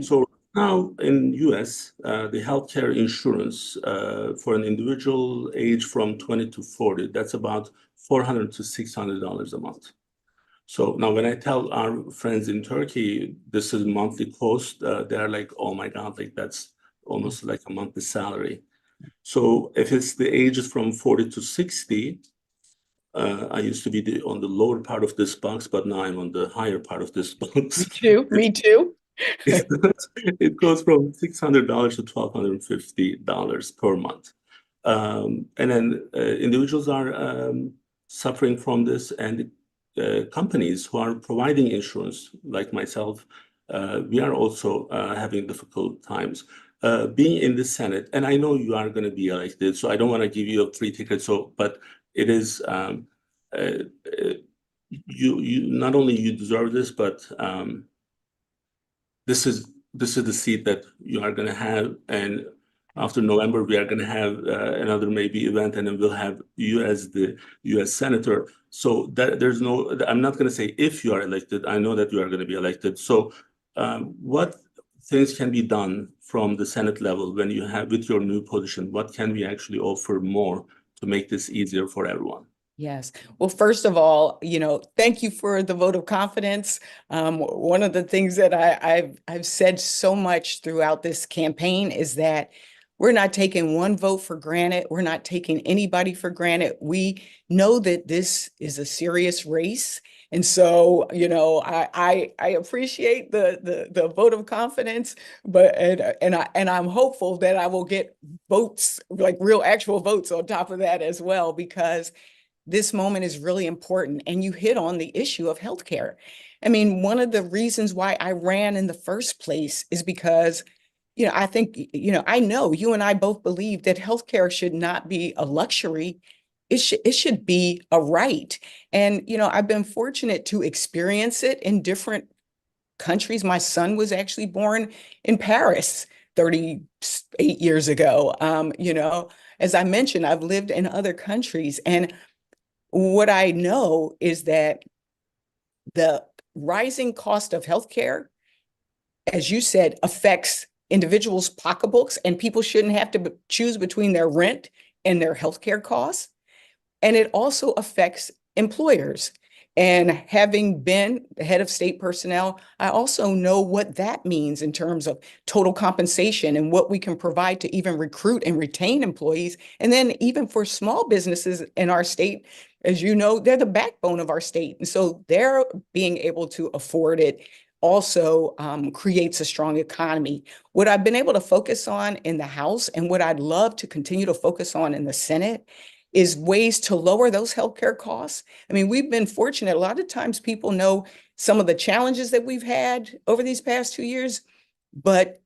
So now in US, the healthcare insurance for an individual age from 20 to 40, that's about $400 to $600 a month. So now when I tell our friends in Turkey, this is monthly cost, they're like, oh my God, like that's almost like a monthly salary. So if it's the ages from 40 to 60, I used to be on the lower part of this box, but now I'm on the higher part of this box. Me too. Me too. It goes from $600 to $1,250 per month. And then individuals are suffering from this, and companies who are providing insurance, like myself, we are also having difficult times. Being in the Senate, and I know you are going to be elected, so I don't want to give you a free ticket. So, but it is you not only you deserve this, but this is the seat that you are going to have, and after November we are going to have another maybe event, and then we'll have you as the U.S. Senator. So that there's no, I'm not going to say if you are elected. I know that you are going to be elected. So what things can be done from the Senate level when you have with your new position? What can we actually offer more to make this easier for everyone? Yes. Well, first of all, thank you for the vote of confidence. One of the things that I've said so much throughout this campaign is that we're not taking one vote for granted. We're not taking anybody for granted. We know that this is a serious race. And so, I appreciate the vote of confidence, but and I'm hopeful that I will get votes, like real actual votes on top of that as well, because this moment is really important. And you hit on the issue of healthcare. I mean, one of the reasons why I ran in the first place is because, I think, I know you and I both believe that healthcare should not be a luxury. It should be a right. And, I've been fortunate to experience it in different countries. My son was actually born in Paris 38 years ago. As I mentioned, I've lived in other countries, and what I know is that the rising cost of healthcare, as you said, affects individuals' pocketbooks, and people shouldn't have to choose between their rent and their healthcare costs. And it also affects employers. And having been the head of state personnel, I also know what that means in terms of total compensation and what we can provide to even recruit and retain employees. And then even for small businesses in our state, as you know, they're the backbone of our state. And so they're being able to afford it also creates a strong economy. What I've been able to focus on in the House, and what I'd love to continue to focus on in the Senate, is ways to lower those healthcare costs. I mean, we've been fortunate. A lot of times people know some of the challenges that we've had over these past 2 years, but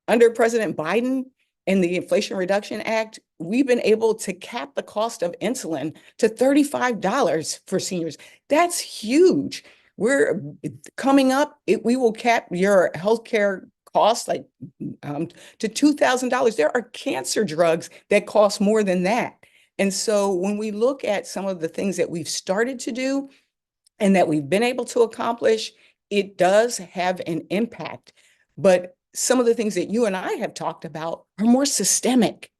under President Biden and the Inflation Reduction Act, we've been able to cap the cost of insulin to $35 for seniors. That's huge. We're coming up, we will cap your healthcare costs like to $2,000. There are cancer drugs that cost more than that. And so when we look at some of the things that we've started to do and that we've been able to accomplish, it does have an impact. But some of the things that you and I have talked about are more systemic.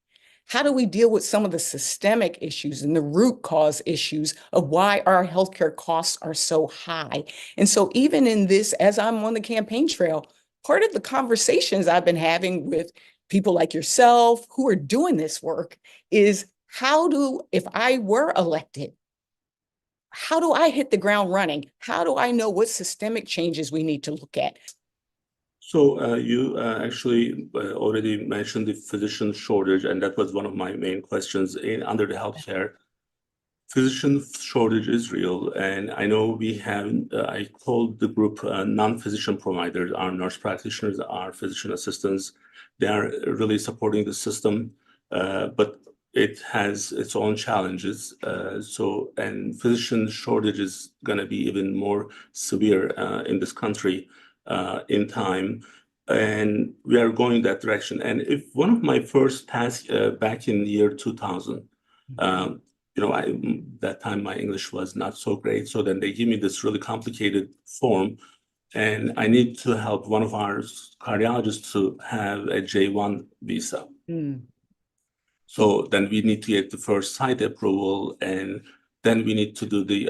How do we deal with some of the systemic issues and the root cause issues of why our healthcare costs are so high? And so even in this, as I'm on the campaign trail, part of the conversations I've been having with people like yourself who are doing this work is, if I were elected, how do I hit the ground running? How do I know what systemic changes we need to look at? So you actually already mentioned the physician shortage, and that was one of my main questions under the healthcare. Physician shortage is real, and I know we have, I called the group non-physician providers, our nurse practitioners, our physician assistants. They are really supporting the system, but it has its own challenges. And physician shortage is going to be even more severe in this country in time. And we are going that direction. And if one of my first tasks back in the year 2000, that time my English was not so great. So then they give me this really complicated form. and I need to help one of our cardiologists to have a J1 visa. Mm. So then we need to get the first site approval, and then we need to do the,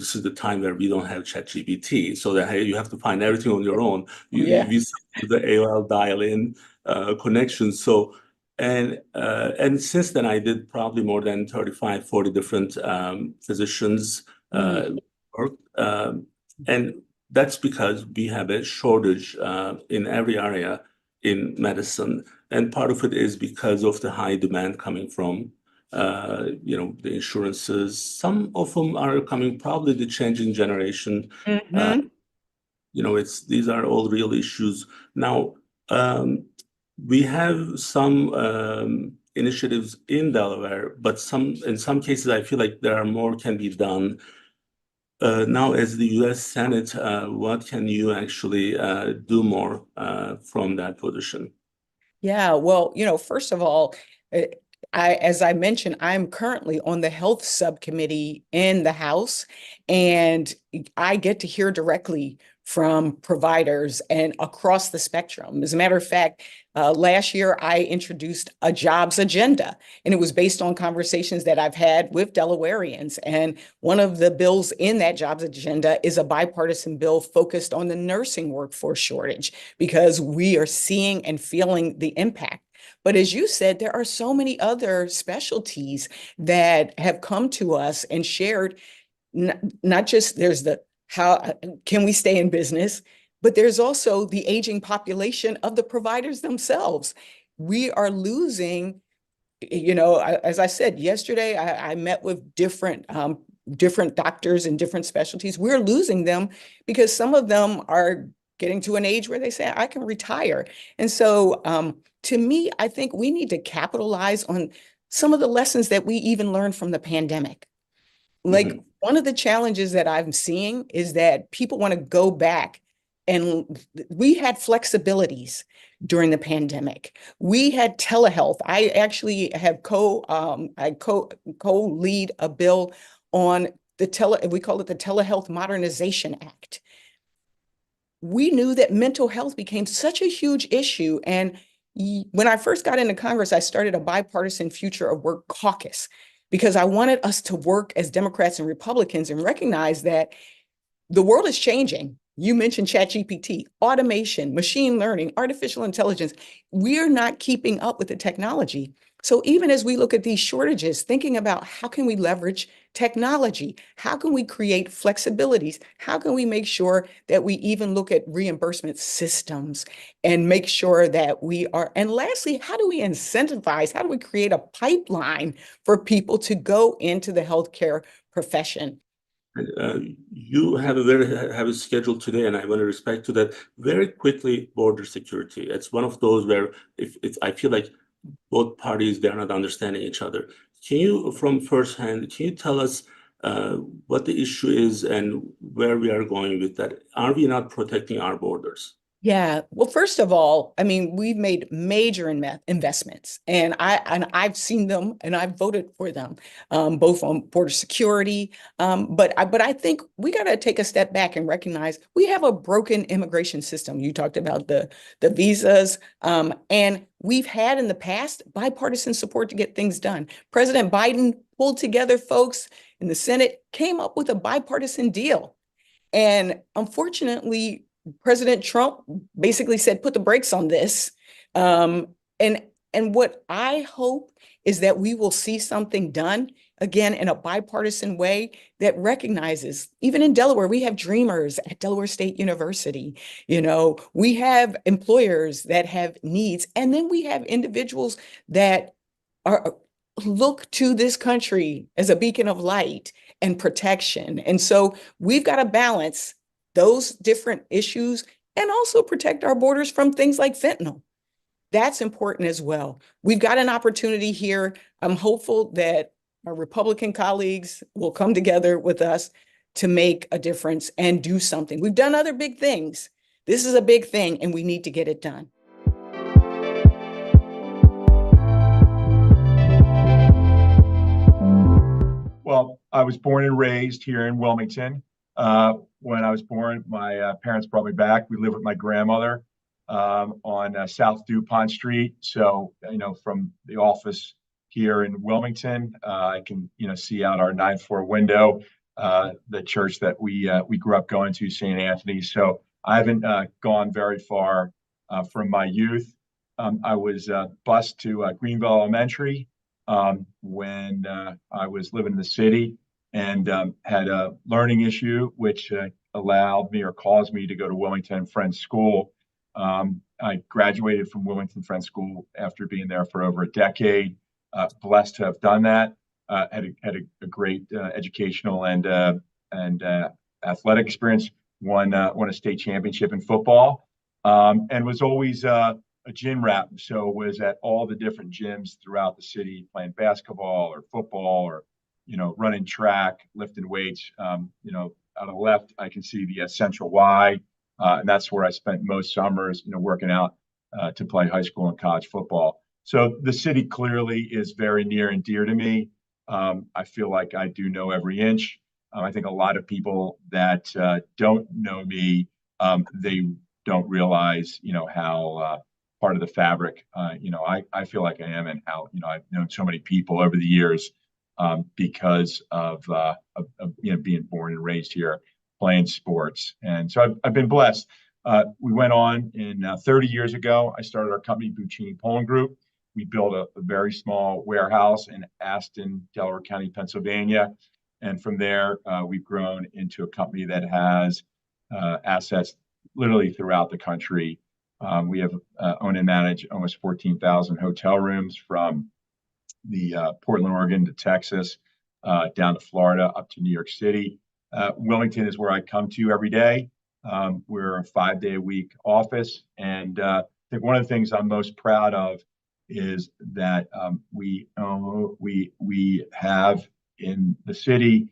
this is the time where we don't have ChatGPT, so that hey, you have to find everything on your own. Yeah. We do the AOL dial-in connection. So, and since then I did probably more than 35, 40 different physicians work, and that's because we have a shortage in every area in medicine. And part of it is because of the high demand coming from, the insurances. Some of them are coming, probably the changing generation. Mm-hmm. These are all real issues. Now, we have some initiatives in Delaware, but in some cases, I feel like there are more can be done. Now, as the U.S. Senate, what can you actually do more from that position? Yeah, well, first of all, uh, as I mentioned, I'm currently on the health subcommittee in the House, and I get to hear directly from providers and across the spectrum. As a matter of fact, last year I introduced a jobs agenda, and it was based on conversations that I've had with Delawareans. And one of the bills in that jobs agenda is a bipartisan bill focused on the nursing workforce shortage, because we are seeing and feeling the impact. But as you said, there are so many other specialties that have come to us and shared, not just there's the how can we stay in business, but there's also the aging population of the providers themselves. We are losing, as I said yesterday, I met with different doctors in different specialties. We're losing them because some of them are getting to an age where they say, I can retire. And so to me, I think we need to capitalize on some of the lessons that we even learned from the pandemic. Like Mhm. one of the challenges that I'm seeing is that people want to go back, and we had flexibilities during the pandemic. We had telehealth. I actually have co-lead a bill on we call it the Telehealth Modernization Act. We knew that mental health became such a huge issue. And when I first got into Congress, I started a bipartisan Future of Work caucus because I wanted us to work as Democrats and Republicans and recognize that the world is changing. You mentioned ChatGPT, automation, machine learning, artificial intelligence. We're not keeping up with the technology. So even as we look at these shortages, thinking about how can we leverage technology? How can we create flexibilities? How can we make sure that we even look at reimbursement systems and make sure that we are, and lastly, how do we incentivize? How do we create a pipeline for people to go into the healthcare profession? You have a very heavy schedule today, and I want to respect to that. Very quickly, border security. It's one of those where if it's, I feel like both parties, they're not understanding each other. Can you, from firsthand, can you tell us what the issue is and where we are going with that? Are we not protecting our borders? Yeah. Well, first of all, I mean, we've made major investments, and I've seen them, and I've voted for them, both on border security. But I think we got to take a step back and recognize we have a broken immigration system. You talked about the visas, and we've had in the past bipartisan support to get things done. President Biden pulled together folks in the Senate, came up with a bipartisan deal. And unfortunately, President Trump basically said, put the brakes on this. Um, and what I hope is that we will see something done again in a bipartisan way that recognizes, even in Delaware, we have dreamers at Delaware State University. We have employers that have needs, and then we have individuals that are look to this country as a beacon of light and protection. And so we've got to balance those different issues and also protect our borders from things like fentanyl. That's important as well. We've got an opportunity here. I'm hopeful that our Republican colleagues will come together with us to make a difference and do something. We've done other big things. This is a big thing, and we need to get it done. Well, I was born and raised here in Wilmington. When I was born, my parents brought me back. We lived with my grandmother on South DuPont Street. So, from the office here in Wilmington, I can, see out our 9th-floor window, the church that we grew up going to, St. Anthony's. So I haven't gone very far from my youth. I was bused to Greenville Elementary when I was living in the city, and had a learning issue, which allowed me or caused me to go to Wilmington Friends School. I graduated from Wilmington Friends School after being there for over a decade. Blessed to have done that. Had a great educational and athletic experience. Won a state championship in football, and was always a gym rat. So was at all the different gyms throughout the city, playing basketball or football, or running track, lifting weights. On the left, I can see the Central Y, and that's where I spent most summers, working out to play high school and college football. So the city clearly is very near and dear to me. I feel like I do know every inch. I think a lot of people that don't know me, they don't realize, how part of the fabric, I feel like I am, and how, I've known so many people over the years because of being born and raised here, playing sports. And so I've been blessed. We went on in 30 years ago. I started our company, Buccini Poland Group. We built a very small warehouse in Aston, Delaware County, Pennsylvania. And from there, we've grown into a company that has assets literally throughout the country. We have own and manage almost 14,000 hotel rooms, from the Portland, Oregon to Texas, down to Florida, up to New York City. Wilmington is where I come to every day. We're a 5-day-a-week office. And I think one of the things I'm most proud of is that we have in the city,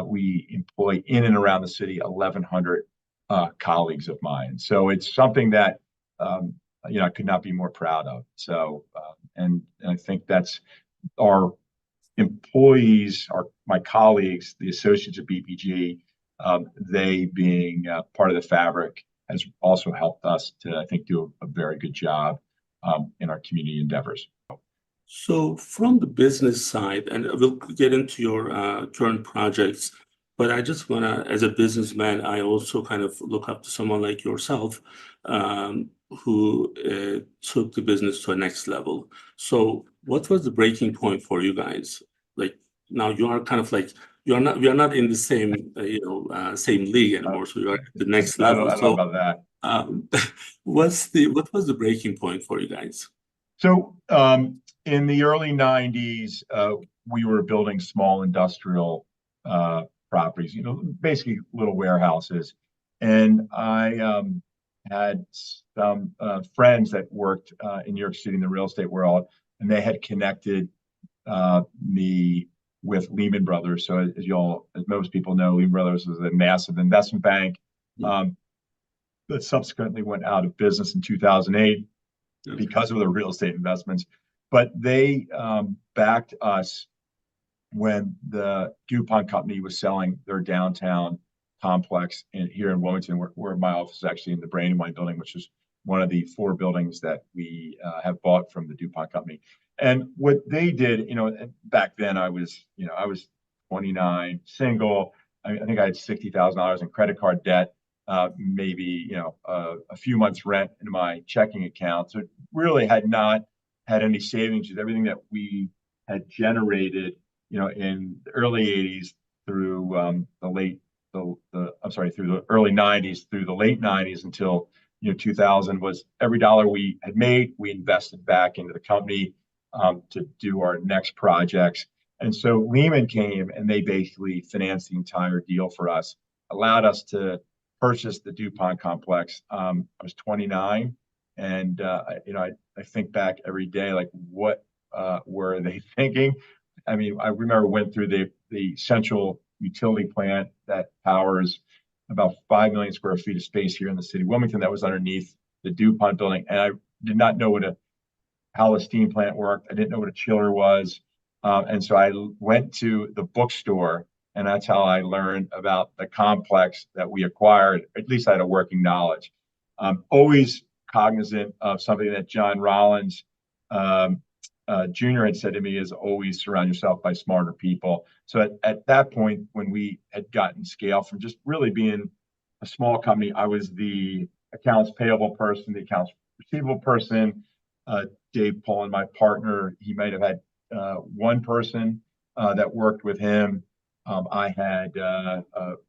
we employ in and around the city 1,100 colleagues of mine. So it's something that I could not be more proud of. So and I think that's our employees, my colleagues, the associates of BPG, they being part of the fabric, has also helped us to, I think, do a very good job in our community endeavors. So from the business side, and we'll get into your current projects, but I just want to, as a businessman, I also kind of look up to someone like yourself, who took the business to a next level. So what was the breaking point for you guys? Like, now you are kind of like, we are not in the same, same league anymore. So you are at the next level. I don't know about that. What was the breaking point for you guys? So in the early 90s, we were building small industrial properties, basically little warehouses. And I had some friends that worked in New York City in the real estate world, and they had connected me with Lehman Brothers. So as most people know, Lehman Brothers was a massive investment bank that subsequently went out of business in 2008 because of the real estate investments. But they backed us when the DuPont company was selling their downtown complex here in Wilmington, where my office is actually, in the Brandywine building, which is one of the 4 buildings that we have bought from the DuPont company. And what they did, back then I was 29, single. I think I had $60,000 in credit card debt, maybe, a few months rent in my checking account. So it really had not had any savings. Everything that we had generated, in the early 80s through through the early 90s, through the late 90s until 2000, was every dollar we had made, we invested back into the company to do our next projects. And so Lehman came and they basically financed the entire deal for us, allowed us to purchase the DuPont complex. I was 29, and I think back every day, like, what were they thinking? I mean, I remember went through the central utility plant that powers about 5 million square feet of space here in the city of Wilmington that was underneath the DuPont building. And I did not know how a steam plant worked. I didn't know what a chiller was. And so I went to the bookstore And that's how I learned about the complex that we acquired. At least I had a working knowledge. Always cognizant of something that John Rollins Jr. had said to me, is always surround yourself by smarter people. So at that point, when we had gotten scale from just really being a small company, I was the accounts payable person, the accounts receivable person. Dave Paul, my partner, he might have had one person that worked with him. I had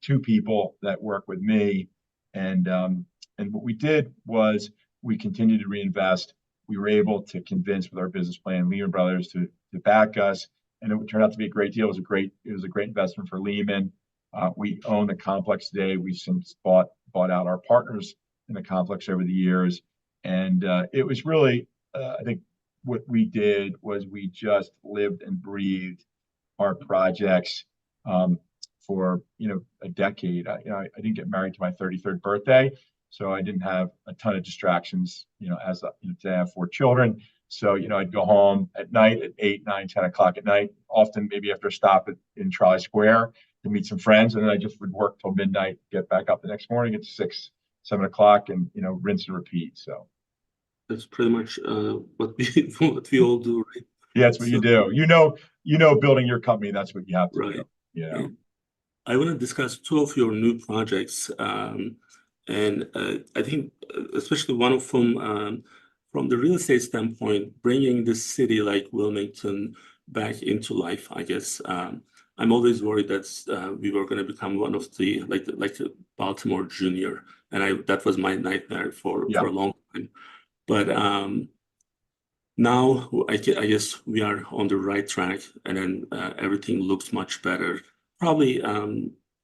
two people that worked with me, and what we did was we continued to reinvest. We were able to convince with our business plan Lehman Brothers to back us, and it turned out to be a great deal. It was a great investment for Lehman. We own the complex today. We've since bought out our partners in the complex over the years, and it was really I think what we did was we just lived and breathed our projects for a decade. I didn't get married to my 33rd birthday, so I didn't have a ton of distractions. As today I have 4 children, so I'd go home at night at 8, 9, 10 o'clock at night, often maybe after a stop in Trolley Square to meet some friends, and then I just would work till midnight, get back up the next morning at 6, 7 o'clock, and rinse and repeat. So that's pretty much what we all do, right? Yeah, that's what you do. Building your company, that's what you have to do. Yeah. I want to discuss 2 of your new projects, and I think especially one of them, from the real estate standpoint, bringing this city like Wilmington back into life. I guess I'm always worried that we were going to become one of the like Baltimore Junior, and that was my nightmare for a long time. But now I guess we are on the right track, and then everything looks much better. Probably,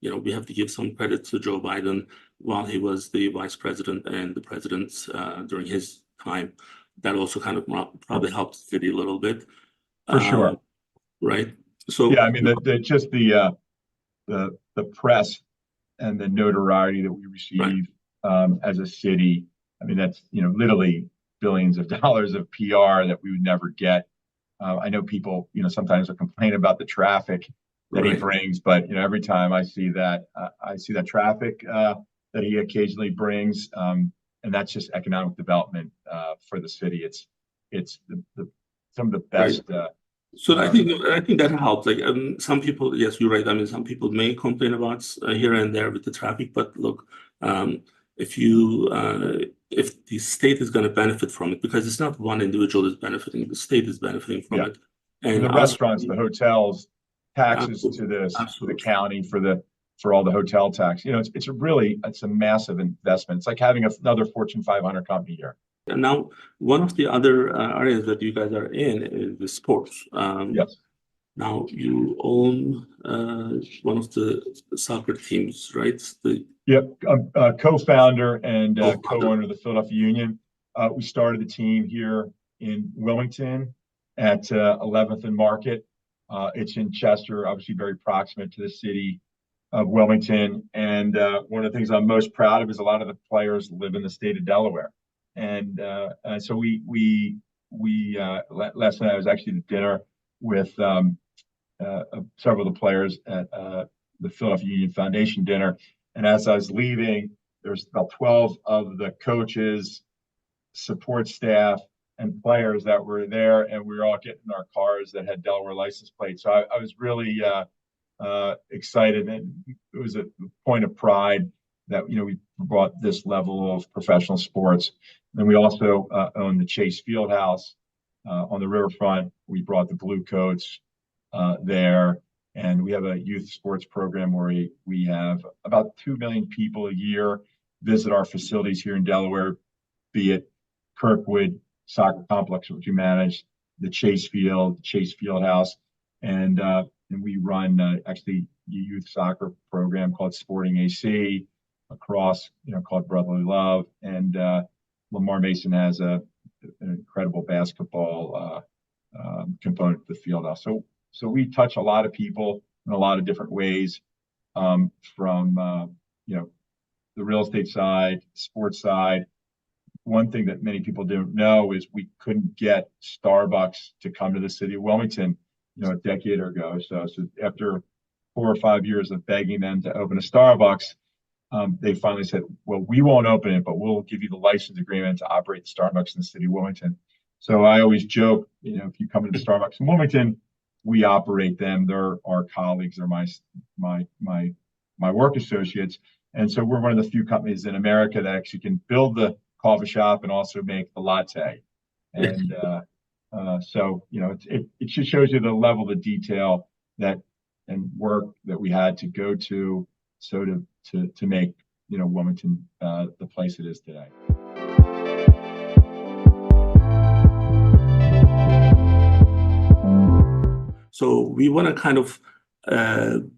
we have to give some credit to Joe Biden while he was the vice president and the president during his time. That also kind of probably helped the city a little bit. For sure. Right. So yeah, I mean, the press and the notoriety that we receive as a city. I mean, that's literally billions of dollars of PR that we would never get. I know people, sometimes will complain about the traffic that he brings, but every time I see that traffic that he occasionally brings, and that's just economic development for the city. It's some of the best. So I think that helps. Like some people, yes, you're right. I mean, some people may complain about here and there with the traffic, but look, if the state is going to benefit from it, because it's not one individual is benefiting, the state is benefiting from it. And the restaurants, the hotels, taxes to the county for all the hotel tax. It's a massive investment. It's like having another Fortune 500 company here. And now, one of the other areas that you guys are in is the sports. Yes. Now you own one of the soccer teams, right? Co-founder and co-owner of the Philadelphia Union. We started the team here in Wilmington at 11th and Market. It's in Chester, obviously very proximate to the city of Wilmington. And one of the things I'm most proud of is a lot of the players live in the state of Delaware. And so we last night I was actually at dinner with several of the players at the Philadelphia Union Foundation dinner. And as I was leaving, there's about 12 of the coaches, support staff, and players that were there, and we were all getting in our cars that had Delaware license plates. So I was really excited, and it was a point of pride that we brought this level of professional sports. And we also own the Chase Fieldhouse on the riverfront. We brought the Blue Coats there, and we have a youth sports program where we have about 2 million people a year visit our facilities here in Delaware, be it Kirkwood Soccer Complex, which we manage, the Chase Fieldhouse, and we run actually a youth soccer program called Sporting AC across, called Brotherly Love, and Lamar Mason has an incredible basketball component to the Fieldhouse. So we touch a lot of people in a lot of different ways, from the real estate side, sports side. One thing that many people don't know is we couldn't get Starbucks to come to the city of Wilmington, a decade ago. So after 4 or 5 years of begging them to open a Starbucks, they finally said, well, we won't open it, but we'll give you the license agreement to operate the Starbucks in the city of Wilmington. So I always joke, if you come into Starbucks in Wilmington, we operate them. They're our colleagues. They're my work associates. And so we're one of the few companies in America that actually can build the coffee shop and also make the latte. And so, it just shows you the level of detail and work that we had to go to, so to make, Wilmington the place it is today. So we want to kind of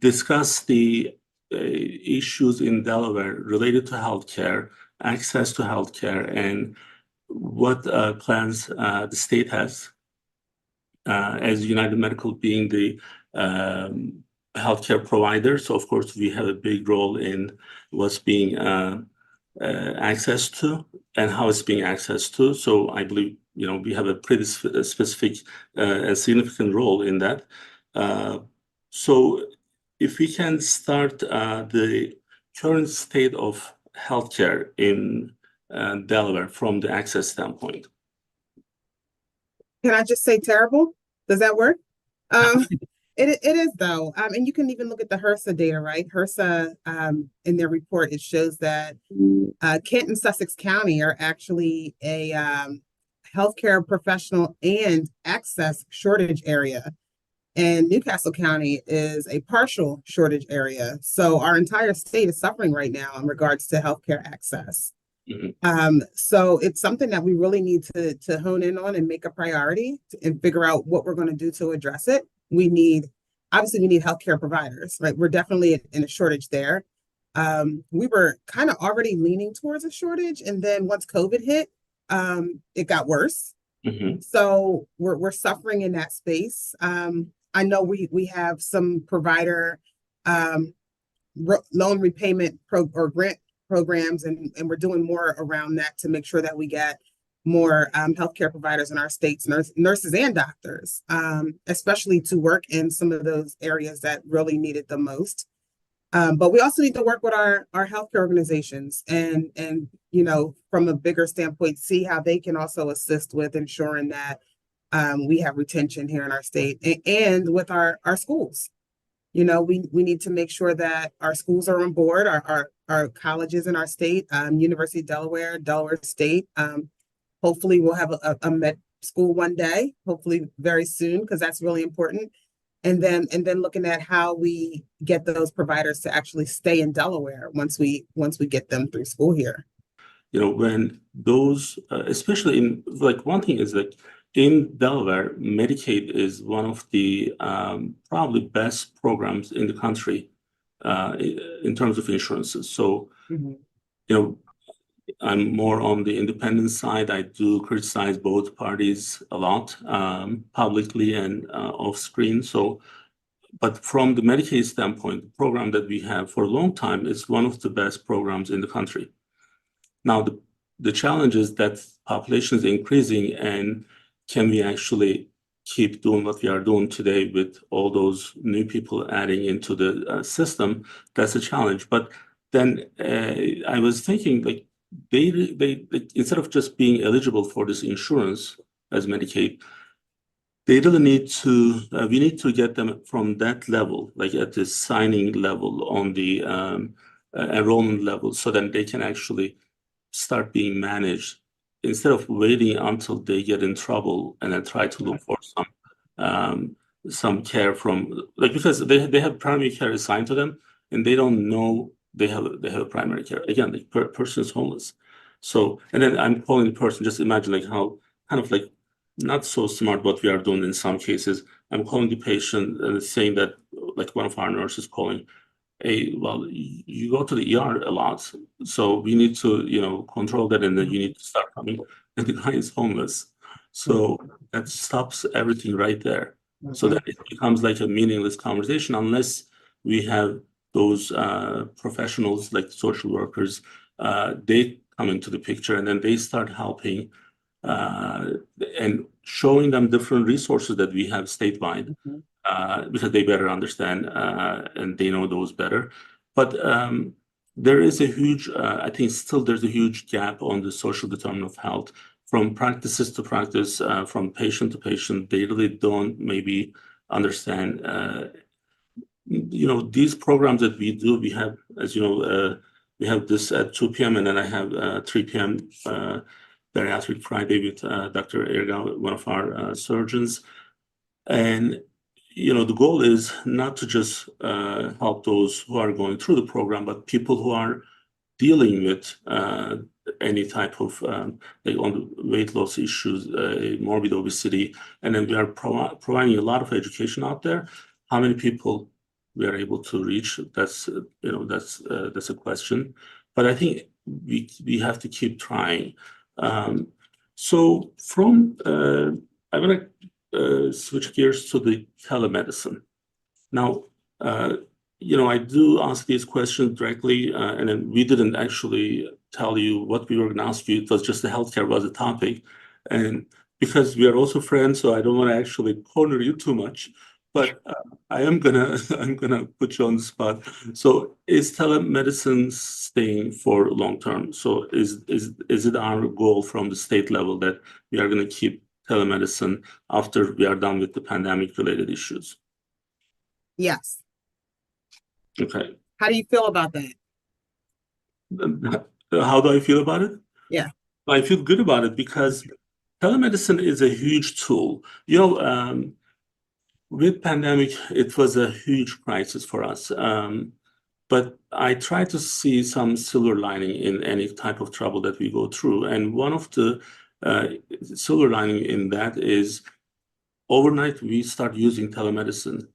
discuss the issues in Delaware related to healthcare, access to healthcare, and what plans the state has. As United Medical being the healthcare provider, so of course we have a big role in what's being accessed to and how it's being accessed to. So I believe we have a pretty specific and significant role in that. So if we can start the current state of healthcare in Delaware from the access standpoint. Can I just say terrible? Does that work? It is though. And you can even look at the HRSA data, right? HRSA, in their report, it shows that Kent and Sussex County are actually a healthcare professional and access shortage area. And Newcastle County is a partial shortage area. So our entire state is suffering right now in regards to healthcare access. Mm-hmm. So it's something that we really need to hone in on and make a priority and figure out what we're going to do to address it. We need healthcare providers, right? We're definitely in a shortage there. We were kind of already leaning towards a shortage, and then once COVID hit, it got worse. Mm-hmm. So we're suffering in that space. I know we have some provider loan repayment or grant programs, and we're doing more around that to make sure that we get more healthcare providers in our states, nurses and doctors, especially to work in some of those areas that really need it the most. But we also need to work with our healthcare organizations and from a bigger standpoint, see how they can also assist with ensuring that we have retention here in our state and with our schools. We need to make sure that our schools are on board, our colleges in our state, University of Delaware, Delaware State. Hopefully we'll have a med school one day, hopefully very soon, because that's really important. And then looking at how we get those providers to actually stay in Delaware once we get them through school here. When those, especially in one thing is that in Delaware, Medicaid is one of the probably best programs in the country in terms of insurances. So, I'm more on the independent side. I do criticize both parties a lot, publicly and off screen. So, but from the Medicaid standpoint, the program that we have for a long time is one of the best programs in the country. Now, the challenge is that population is increasing, and can we actually keep doing what we are doing today with all those new people adding into the system? That's a challenge. But then I was thinking, they instead of just being eligible for this insurance as Medicaid, they really need to, we need to get them from that level, at the signing level on the enrollment level, so that they can actually start being managed instead of waiting until they get in trouble and then try to look for some care from, because they have primary care assigned to them and they don't know they have a primary care. Again, the person is homeless. So, and then I'm calling the person, just imagine how kind of not so smart what we are doing in some cases. I'm calling the patient and saying that, one of our nurses calling, hey, well, you go to the ER a lot, so we need to, control that, and then you need to start coming. And the guy is homeless. So that stops everything right there. So that it becomes a meaningless conversation unless we have those professionals like social workers, they come into the picture, and then they start helping and showing them different resources that we have statewide. because they better understand and they know those better. But there is a huge, I think still there's a huge gap on the social determinant of health from practices to practice, from patient to patient. They really don't maybe understand. These programs that we do, we have, as you know, we have this at 2 p.m. and then I have 3 p.m. Bariatric Friday with Dr. Erkan, one of our surgeons. And the goal is not to just help those who are going through the program, but people who are dealing with any type of like on weight loss issues, morbid obesity, and then we are providing a lot of education out there. How many people we are able to reach? That's that's a question, but I think we have to keep trying. So from I'm gonna switch gears to the telemedicine. Now, I do ask these questions directly, and then we didn't actually tell you what we were going to ask you. It was just the healthcare was a topic, and because we are also friends, so I don't want to actually corner you too much. But I'm gonna put you on the spot. So, is telemedicine staying for long term? So, is it our goal from the state level that we are going to keep telemedicine after we are done with the pandemic related issues? Yes. Okay. How do you feel about that? How do I feel about it? Yeah. I feel good about it because telemedicine is a huge tool. With pandemic, it was a huge crisis for us. But I try to see some silver lining in any type of trouble that we go through. And one of the silver lining in that is overnight we start using telemedicine.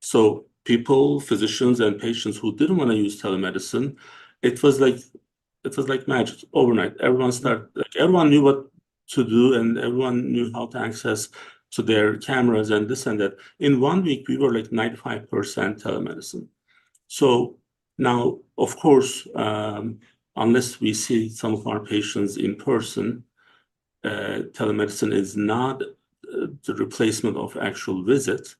So people, physicians, and patients who didn't want to use telemedicine, it was like magic overnight. Everyone knew what to do, and everyone knew how to access to their cameras and this and that. In 1 week, we were like 95% telemedicine. So now, of course, unless we see some of our patients in person, telemedicine is not the replacement of actual visits.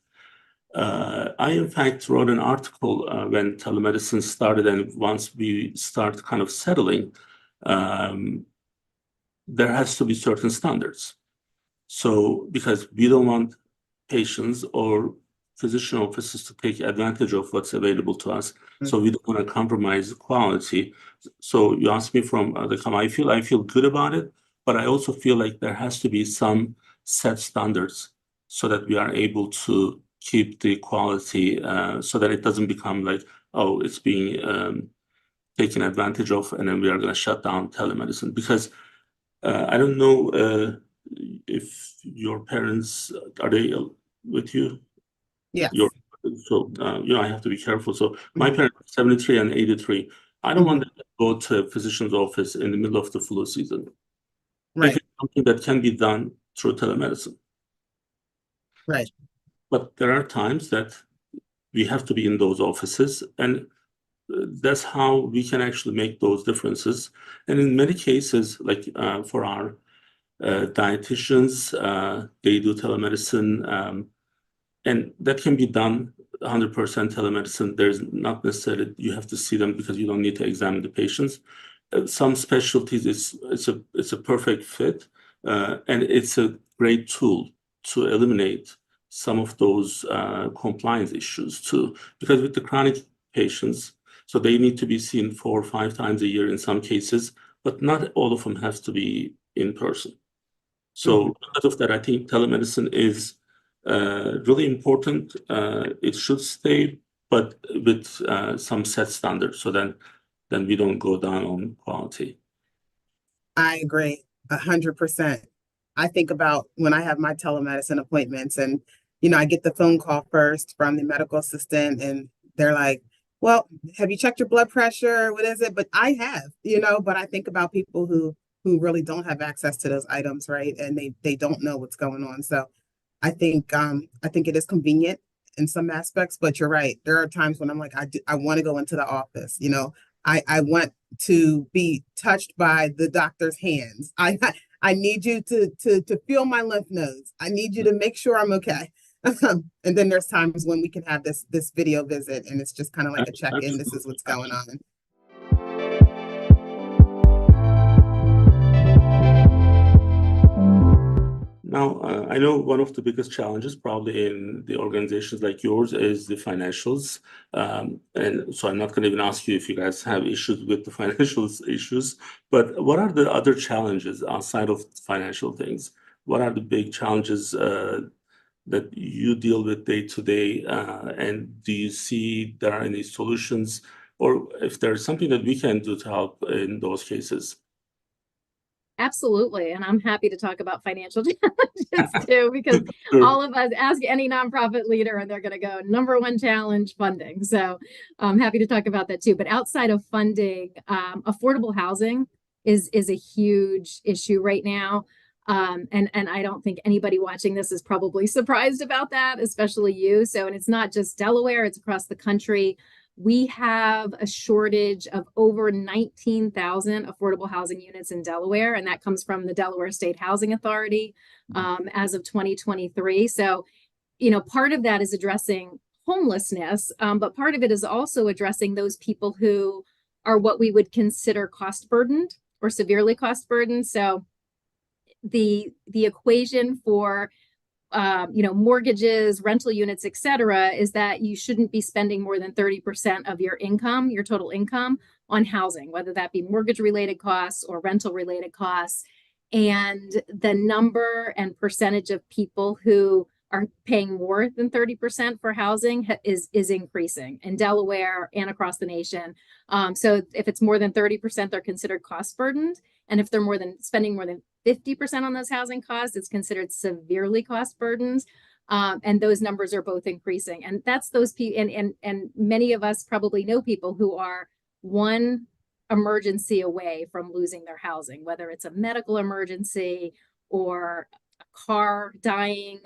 I, in fact, wrote an article when telemedicine started, and once we start kind of settling, there has to be certain standards. So, because we don't want patients or physician offices to take advantage of what's available to us, so we don't want to compromise quality. So, you asked me from the come. I feel good about it, but I also feel like there has to be some set standards so that we are able to keep the quality, so that it doesn't become like, oh, it's being taken advantage of, and then we are going to shut down telemedicine. Because I don't know if your parents, are they with you? Yes. So I have to be careful. So my parents are 73 and 83. I don't want them to go to a physician's office in the middle of the flu season. Right. If it's something that can be done through telemedicine. Right. But there are times that we have to be in those offices, and that's how we can actually make those differences. And in many cases, like for our dietitians, they do telemedicine, and that can be done 100% telemedicine. There's not necessarily you have to see them because you don't need to examine the patients. Some specialties, it's a perfect fit, and it's a great tool to eliminate some of those compliance issues too. Because with the chronic patients, so they need to be seen 4 or 5 times a year in some cases, but not all of them have to be in person. So because of that, I think telemedicine is really important. It should stay, but with some set standards, so then we don't go down on quality. I agree 100%. I think about when I have my telemedicine appointments and, I get the phone call first from the medical assistant and they're like, well, have you checked your blood pressure? What is it? But I have, but I think about people who really don't have access to those items, right? And they don't know what's going on. So I think it is convenient in some aspects, but you're right. There are times when I'm like, I want to go into the office, I want to be touched by the doctor's hands. I need you to feel my lymph nodes. I need you to make sure I'm okay. And then there's times when we can have this video visit, and it's just kind of like a check-in. This is what's going on. Now, I know one of the biggest challenges probably in the organizations like yours is the financials. And so I'm not going to even ask you if you guys have issues with the financial issues, but what are the other challenges outside of financial things? What are the big challenges that you deal with day to day? And do you see there are any solutions, or if there's something that we can do to help in those cases? Absolutely. And I'm happy to talk about financial challenges too, because Sure. all of us, ask any nonprofit leader and they're going to go number one challenge, funding. So I'm happy to talk about that too. But outside of funding, affordable housing is a huge issue right now. And I don't think anybody watching this is probably surprised about that, especially you. So, and it's not just Delaware, it's across the country. We have a shortage of over 19,000 affordable housing units in Delaware, and that comes from the Delaware State Housing Authority as of 2023. So, part of that is addressing homelessness, but part of it is also addressing those people who are what we would consider cost burdened or severely cost burdened. So, the equation for mortgages, rental units, et cetera, is that you shouldn't be spending more than 30% of your income, your total income, on housing, whether that be mortgage related costs or rental related costs. And the number and percentage of people who are paying more than 30% for housing is increasing in Delaware and across the nation. So if it's more than 30%, they're considered cost burdened. And if they're spending more than 50% on those housing costs, it's considered severely cost burdened. And those numbers are both increasing. And that's those people, and many of us probably know people who are one emergency away from losing their housing, whether it's a medical emergency or a car dying,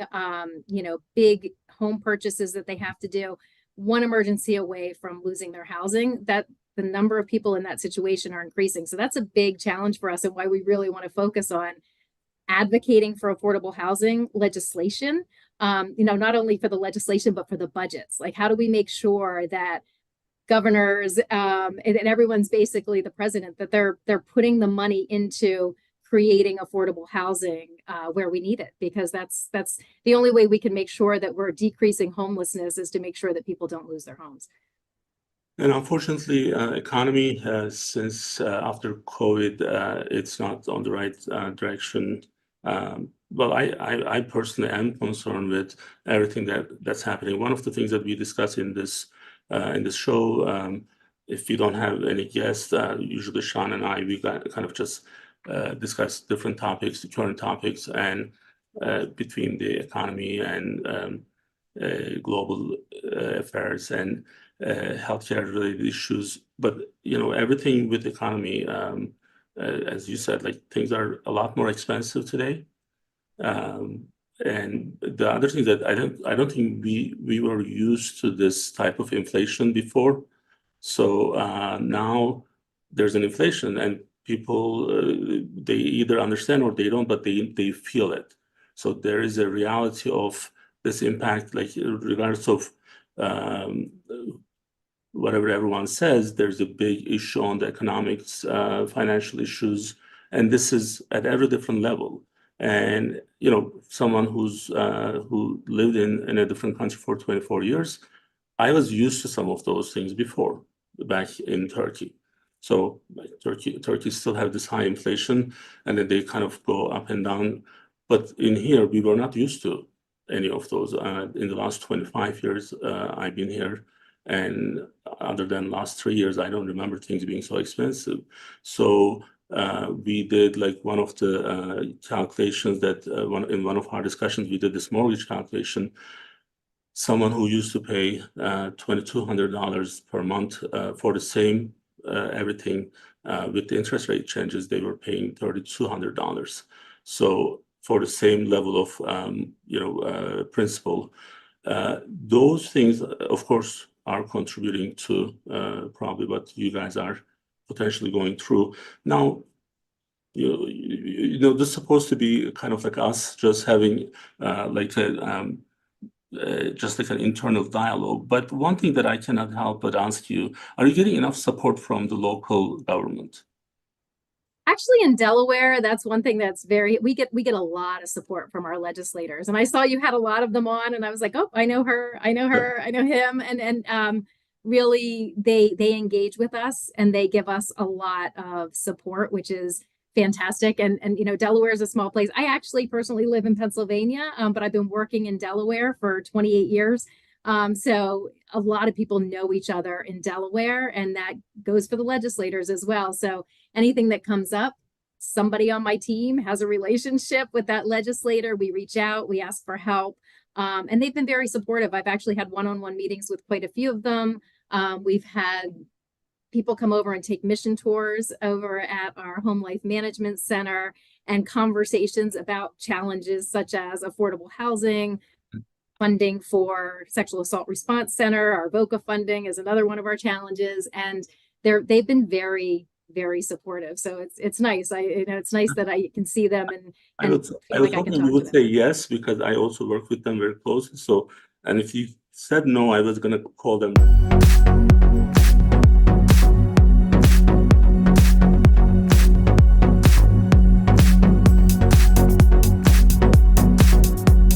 big home purchases that they have to do, one emergency away from losing their housing. That the number of people in that situation are increasing. So that's a big challenge for us, and why we really want to focus on advocating for affordable housing legislation, not only for the legislation, but for the budgets. Like, how do we make sure that governors and everyone's basically the president, that they're putting the money into creating affordable housing where we need it, because that's the only way we can make sure that we're decreasing homelessness, is to make sure that people don't lose their homes. And unfortunately, economy since after COVID, it's not on the right direction. Well, I personally am concerned with everything that's happening. One of the things that we discuss in this show, if you don't have any guests, usually Sean and we kind of just discuss different topics, the current topics, and between the economy and global affairs and healthcare related issues. But everything with the economy, as you said, like, things are a lot more expensive today. And the other thing that I don't think we were used to this type of inflation before. So now there's an inflation, and people they either understand or they don't, but they feel it. So there is a reality of this impact, like, regardless of whatever everyone says, there's a big issue on the economics, financial issues, and this is at every different level. And someone who lived in a different country for 24 years, I was used to some of those things before, back in Turkey. So like, Turkey still have this high inflation, and then they kind of go up and down. But in here, we were not used to any of those. In the last 25 years, I've been here, and other than last 3 years, I don't remember things being so expensive. So we did, like, one of the calculations that in one of our discussions, we did this mortgage calculation. Someone who used to pay $2,200 per month for the same everything, with the interest rate changes, they were paying $3,200. So for the same level of principal, those things, of course, are contributing to probably what you guys are potentially going through now. This is supposed to be kind of like us just having like a just like an internal dialogue. But one thing that I cannot help but ask you, are you getting enough support from the local government? Actually, in Delaware, that's one thing that's we get a lot of support from our legislators. And I saw you had a lot of them on, and I was like, oh, I know her, I know her, I know him. And really they engage with us and they give us a lot of support, which is fantastic. And you know, Delaware is a small place. I actually personally live in Pennsylvania, but I've been working in Delaware for 28 years. So a lot of people know each other in Delaware, and that goes for the legislators as well. So anything that comes up, somebody on my team has a relationship with that legislator. We reach out, we ask for help, and they've been very supportive. I've actually had one-on-one meetings with quite a few of them. We've had people come over and take mission tours over at our Home Life Management Center, and conversations about challenges such as affordable housing, funding for Sexual Assault Response Center. Our VOCA funding is another one of our challenges, and they've been very, very supportive. So it's nice. It's nice that I can see them and I was hoping you would say yes, because I also work with them very closely. So, and if you said no, I was going to call them.